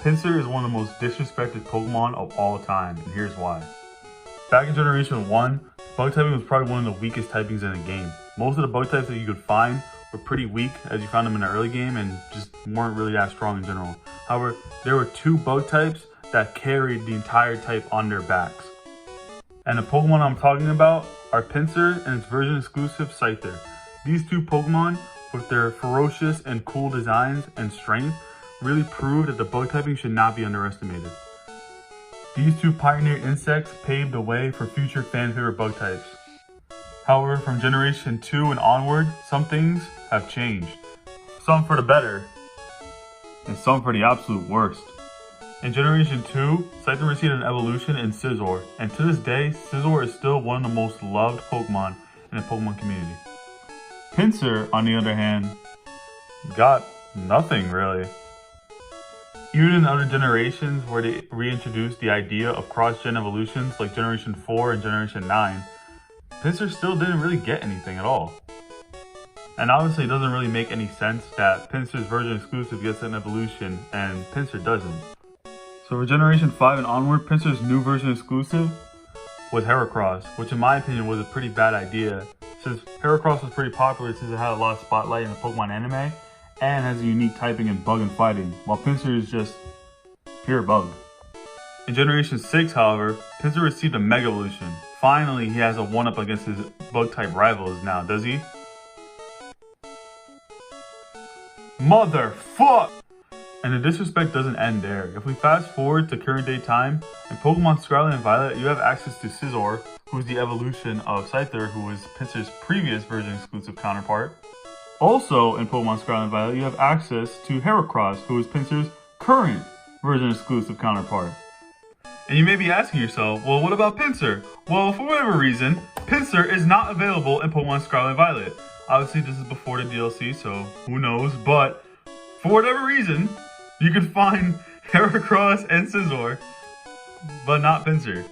Pinsir is one of the most disrespected Pokemon of all time, and here's why. Back in Generation 1, bug typing was probably one of the weakest typings in the game. Most of the bug types that you could find were pretty weak as you found them in the early game and just weren't really that strong in general. However, there were two bug types that carried the entire type on their backs. And the Pokemon I'm talking about are Pinsir and its version exclusive Scyther. These two Pokemon, with their ferocious and cool designs and strength, really prove that the bug typing should not be underestimated. These two pioneer insects paved the way for future fan favorite bug types. However, from Generation 2 and onward, some things have changed. Some for the better, and some for the absolute worst. In Generation 2, Scyther received an evolution in Scizor, and to this day, Scizor is still one of the most loved Pokemon in the Pokemon community. Pinsir, on the other hand, got nothing really. Even in other generations where they reintroduced the idea of cross-gen evolutions like Generation 4 and Generation 9, Pinsir still didn't really get anything at all. And obviously it doesn't really make any sense that Pinsir's version exclusive gets an evolution and Pinsir doesn't. So for Generation 5 and onward, Pinsir's new version exclusive was Heracross, which in my opinion was a pretty bad idea, since Heracross was pretty popular since it had a lot of spotlight in the Pokemon anime, and has a unique typing in bug and fighting, while Pinsir is just pure bug. In Generation 6, however, Pinsir received a Mega Evolution. Finally, he has a one-up against his bug-type rivals now, does he? Motherfuck! And the disrespect doesn't end there. If we fast forward to current day time, in Pokemon Scarlet and Violet, you have access to Scizor, who is the evolution of Scyther, who was Pinsir's previous version exclusive counterpart. Also, in Pokemon Scarlet and Violet, you have access to Heracross, who is Pinsir's current version exclusive counterpart. And you may be asking yourself, well, what about Pinsir? Well, for whatever reason, Pinsir is not available in Pokemon Scarlet and Violet. Obviously, this is before the DLC, so who knows, but for whatever reason, you can find Heracross and Scizor, but not Pinsir.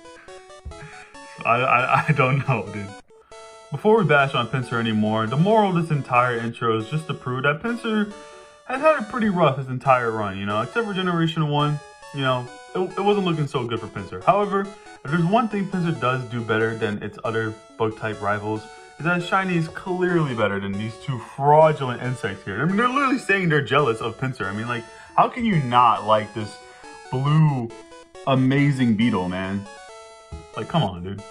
I don't know, dude. Before we bash on Pinsir anymore, the moral of this entire intro is just to prove that Pinsir has had it pretty rough his entire run, except for Generation 1, it wasn't looking so good for Pinsir. However, if there's one thing Pinsir does do better than its other bug-type rivals, is that Shiny is clearly better than these two fraudulent insects here. I mean, they're literally saying they're jealous of Pinsir. I mean, like, how can you not like this blue, amazing beetle, man? Like, come on, dude.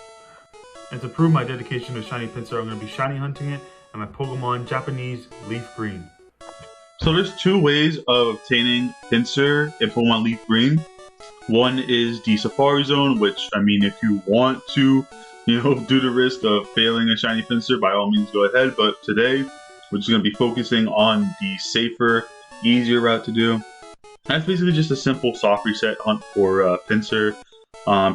And to prove my dedication to Shiny Pinsir, I'm going to be shiny hunting it and my Pokemon Japanese Leaf Green. So there's two ways of obtaining Pinsir in Pokemon Leaf Green. One is the Safari Zone, which, I mean, if you want to, do the risk of failing a Shiny Pinsir, by all means go ahead. But today, we're just going to be focusing on the safer, easier route to do. That's basically just a simple soft reset hunt for Pinsir,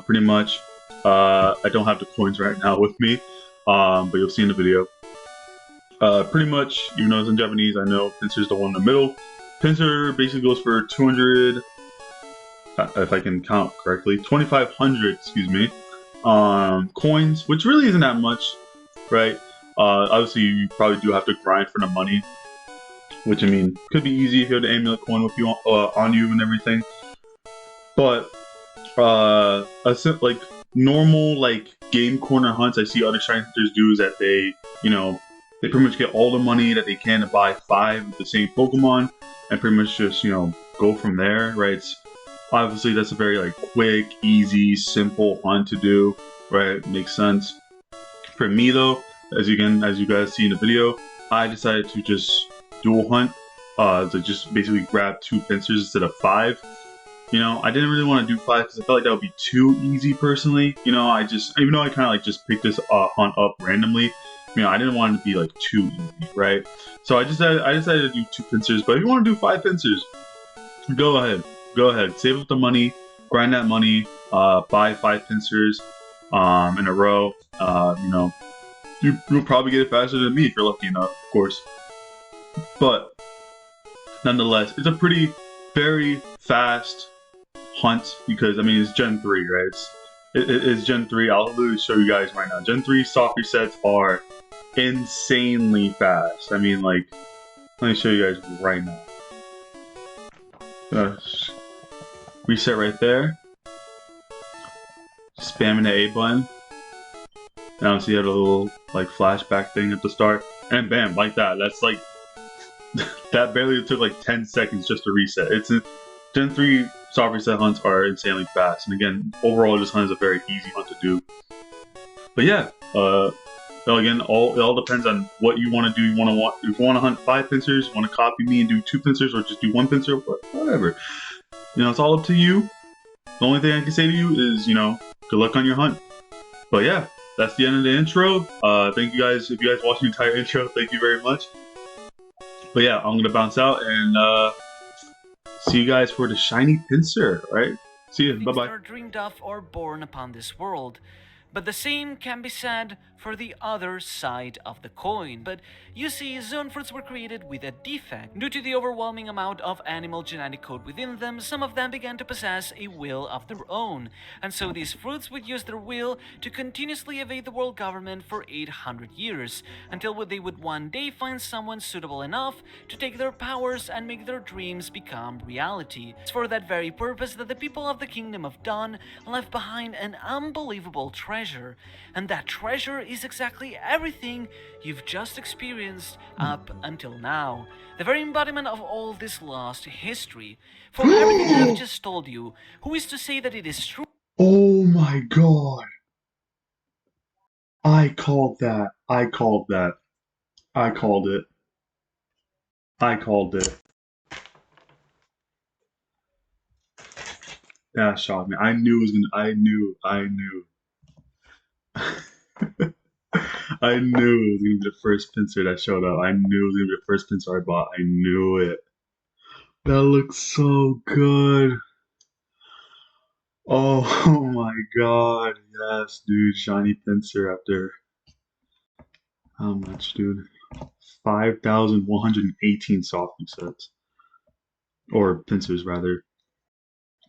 pretty much. I don't have the coins right now with me, but you'll see in the video. Pretty much, even though it's in Japanese, I know Pinsir's the one in the middle. Pinsir basically goes for 200, if I can count correctly, 2,500, excuse me, coins, which really isn't that much, right? Obviously, you probably do have to grind for the money, which, I mean, could be easy if you have the amulet coin with you on you and everything. But, like, normal, like, game corner hunts I see other Shiny Hunters do is that they, they pretty much get all the money that they can to buy 5 of the same Pokemon and pretty much just, go from there, right? Obviously, that's a very, like, quick, easy, simple hunt to do, right? Makes sense. For me, though, as you guys see in the video, I decided to just dual hunt, to just basically grab 2 Pinsirs instead of 5. I didn't really want to do 5 because I felt like that would be too easy personally. Even though I kind of like just picked this hunt up randomly, I didn't want it to be like too easy, right? So I decided to do 2 Pinsirs. But if you want to do 5 Pinsirs, go ahead, save up the money, grind that money, buy 5 Pinsirs in a row. You'll probably get it faster than me if you're lucky enough, of course. But nonetheless, it's a very fast hunt because, I mean, it's Gen 3, right? It's Gen 3. I'll literally show you guys right now. Gen 3 soft resets are insanely fast. I mean, like, let me show you guys right now. Reset right there. Spamming the A button. Now see you had a little like flashback thing at the start, and bam, like that. That's like that barely took like 10 seconds just to reset. Gen 3 soft reset hunts are insanely fast, and again, overall, this hunt is a very easy hunt to do. But yeah, again, it all depends on what you want to do. If you want to hunt 5 Pinsirs, you want to copy me and do 2 Pinsirs, or just do 1 Pinsir, whatever. You know, it's all up to you. The only thing I can say to you is, good luck on your hunt. But yeah, that's the end of the intro. Thank you guys. If you guys watched the entire intro, thank you very much. But yeah, I'm gonna bounce out and see you guys for the shiny Pinsir. Right? See you. Bye bye. Are dreamed of or born upon this world. But the same can be said for the other side of the coin. But you see, zone fruits were created with a defect. Due to the overwhelming amount of animal genetic code within them, some of them began to possess a will of their own. And so these fruits would use their will to continuously evade the world government for 800 years, until they would one day find someone suitable enough to take their powers and make their dreams become reality. It's for that very purpose that the people of the Kingdom of Dawn left behind an unbelievable treasure. And that treasure is exactly everything you've just experienced up until now. The very embodiment of all this lost history. For everything I've just told you, who is to say that it is true? Oh my god. I called that. I called that. I called it. I called it. That shocked me. I knew it was gonna. I knew. I knew it was gonna be the first Pinsir that showed up. I knew it was gonna be the first Pinsir I bought. I knew it. That looks so good. Oh, oh my god. Yes, dude. Shiny Pinsir after how much, dude? 5,118 soft resets. Or Pinsirs rather.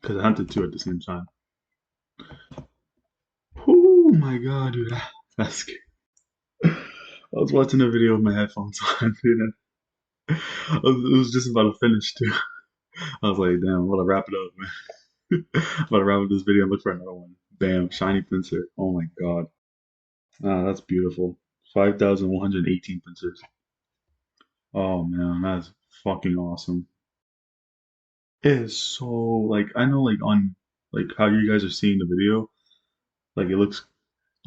Because I hunted 2 at the same time. Oh my god, dude. That's scary. I was watching a video with my headphones on, dude. It was just about to finish too. I was like, damn, I'm gonna wrap it up, man. I'm gonna wrap up this video and look for another one. Bam, shiny Pinsir. Oh my god. Ah, that's beautiful. 5,118 Pinsirs. Oh man, that's fucking awesome. It is so like I know like on like how you guys are seeing the video, like it looks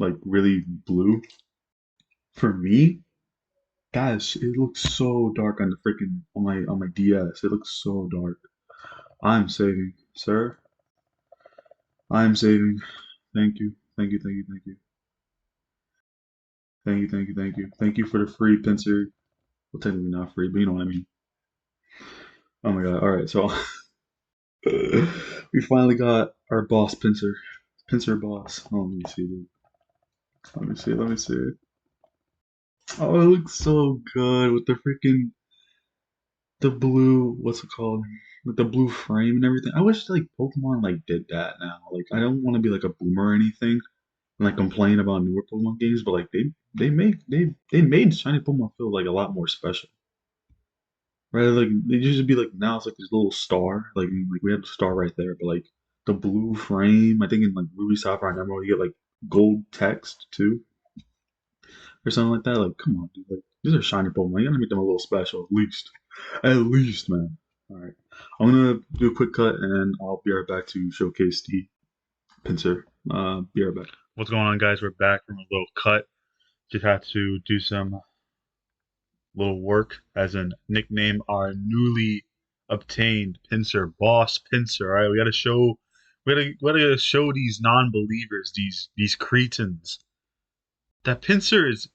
like really blue. For me, guys, it looks so dark on the freaking on my DS. It looks so dark. I'm saving, sir. I'm saving. Thank you. Thank you. Thank you. Thank you. Thank you. Thank you. Thank you. Thank you for the free Pinsir. Well, technically not free, but you know what I mean. Oh my god. All right, so we finally got our boss Pinsir. Pinsir boss. Oh, let me see, dude. Let me see. Let me see. Oh, it looks so good with the freaking the blue. What's it called? With the blue frame and everything. I wish like Pokemon like did that now. Like I don't want to be like a boomer or anything and like complain about newer Pokemon games, but like they made shiny Pokemon feel like a lot more special. Right? Like they used to be like now it's like this little star. Like we have the star right there, but like the blue frame. I think in like Ruby Sapphire and Emerald you get like gold text too. Or something like that. Like, come on, dude. Like, these are shiny Pokemon. You gotta make them a little special, at least. At least, man. Alright. I'm gonna do a quick cut and I'll be right back to showcase the Pinsir. Be right back. What's going on, guys? We're back from a little cut. Just had to do some little work, as in nickname our newly obtained Pinsir, Boss Pinsir. Alright, we gotta show these non-believers, these cretins, that Pinsir is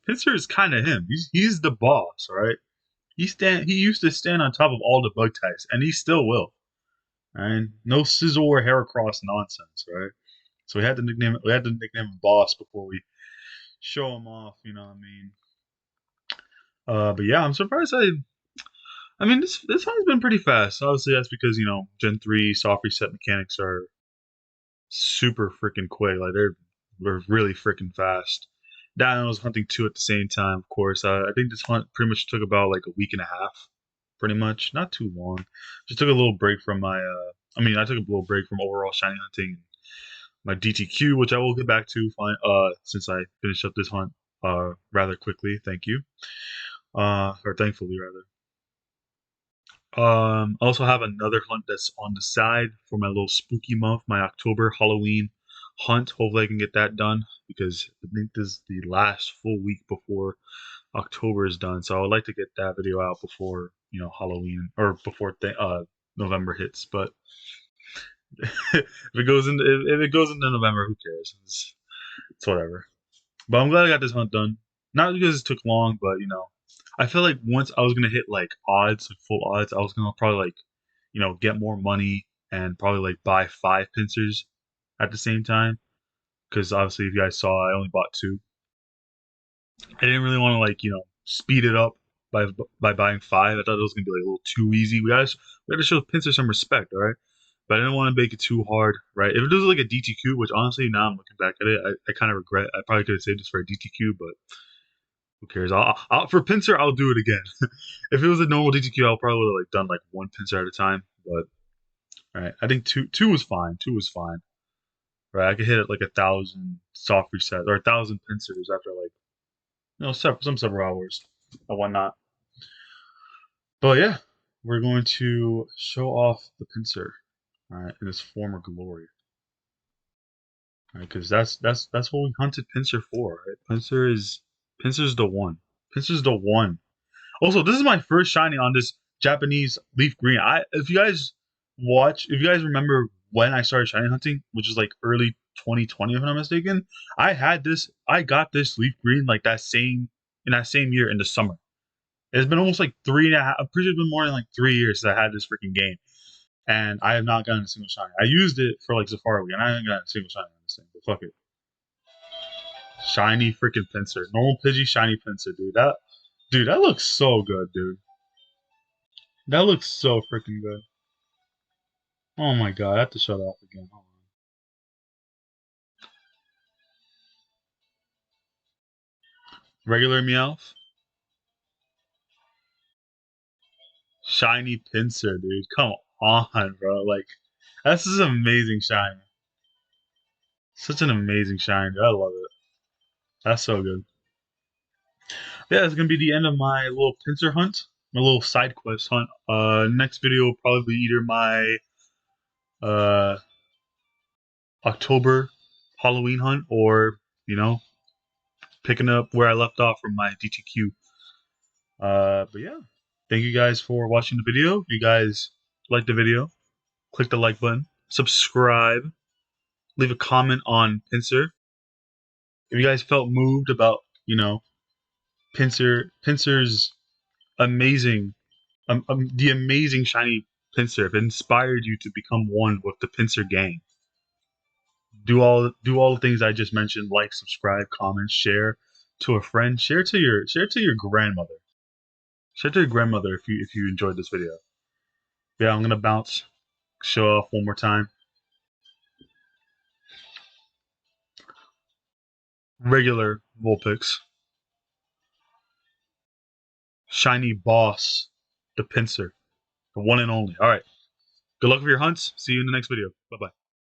kind of him. He's the boss, all right. He used to stand on top of all the bug types, and he still will. Right? No Sizzle or Heracross nonsense, right? So we had to nickname him Boss before we show him off. You know what I mean? But yeah, I'm surprised. I mean, this one's been pretty fast. Obviously, that's because Gen 3 soft reset mechanics are super freaking quick. Like they're really freaking fast. That and I was hunting 2 at the same time, of course. I think this hunt pretty much took about like a week and a half, pretty much. Not too long. Just took a little break from my I mean, I took a little break from overall shiny hunting, my DTQ, which I will get back to. Fine, since I finished up this hunt rather quickly. Thank you, or thankfully rather. I also have another hunt that's on the side for my little spooky month, my October Halloween hunt. Hopefully, I can get that done because I think this is the last full week before October is done. So I would like to get that video out before Halloween or before November hits. But if it goes into November, who cares? It's whatever. But I'm glad I got this hunt done. Not because it took long, but I feel like once I was gonna hit like odds, like full odds, I was gonna probably like, get more money and probably like buy 5 pincers at the same time. Because obviously, if you guys saw, I only bought 2. I didn't really want to like speed it up by buying 5. I thought it was gonna be like a little too easy. We gotta show Pinsir some respect, all right? But I didn't want to make it too hard, right? If it was like a DTQ, which honestly now I'm looking back at it, I kind of regret. I probably could have saved this for a DTQ, but who cares? For Pinsir, I'll do it again. If it was a normal DTQ, I'll probably would have like done like 1 Pinsir at a time. But all right, I think two was fine. 2 was fine. Right, I could hit it like 1,000 soft resets or 1,000 Pinsirs after like some several hours and whatnot. But yeah, we're going to show off the Pinsir, all right, in its former glory. All right, because that's what we hunted Pinsir for, right? Pinsir's the one. Pinsir's the one. Also, this is my first shiny on this Japanese leaf green. If you guys remember when I started shiny hunting, which is like early 2020, if I'm not mistaken, I got this leaf green like in that same year in the summer. It's been almost like 3.5. I'm pretty sure it's been more than like 3 years since I had this freaking game, and I have not gotten a single shiny. I used it for like Safari Week, and I haven't gotten a single shiny on this thing. But fuck it, shiny freaking Pinsir, normal Pidgey, shiny Pinsir, dude, that looks so good, dude. That looks so freaking good. Oh my god, I have to shut off again. Hold on. Regular Meowth. Shiny Pinsir, dude. Come on, bro. Like, this is an amazing shiny. Such an amazing shiny. I love it. That's so good. Yeah, it's gonna be the end of my little Pinsir hunt. My little side quest hunt. Next video will probably be either my uh October Halloween hunt or, picking up where I left off from my DTQ. But yeah. Thank you guys for watching the video. If you guys liked the video, click the like button, subscribe, leave a comment on Pinsir. If you guys felt moved about, Pinsir's amazing, the amazing shiny Pinsir, if it inspired you to become one with the Pinsir gang, do all the things I just mentioned. Like, subscribe, comment, share to a friend, share to your grandmother. Share to your grandmother if you enjoyed this video. Yeah, I'm gonna bounce, show off one more time. Regular Vulpix. Shiny Boss, the Pinsir. The one and only. Alright. Good luck with your hunts. See you in the next video. Bye bye.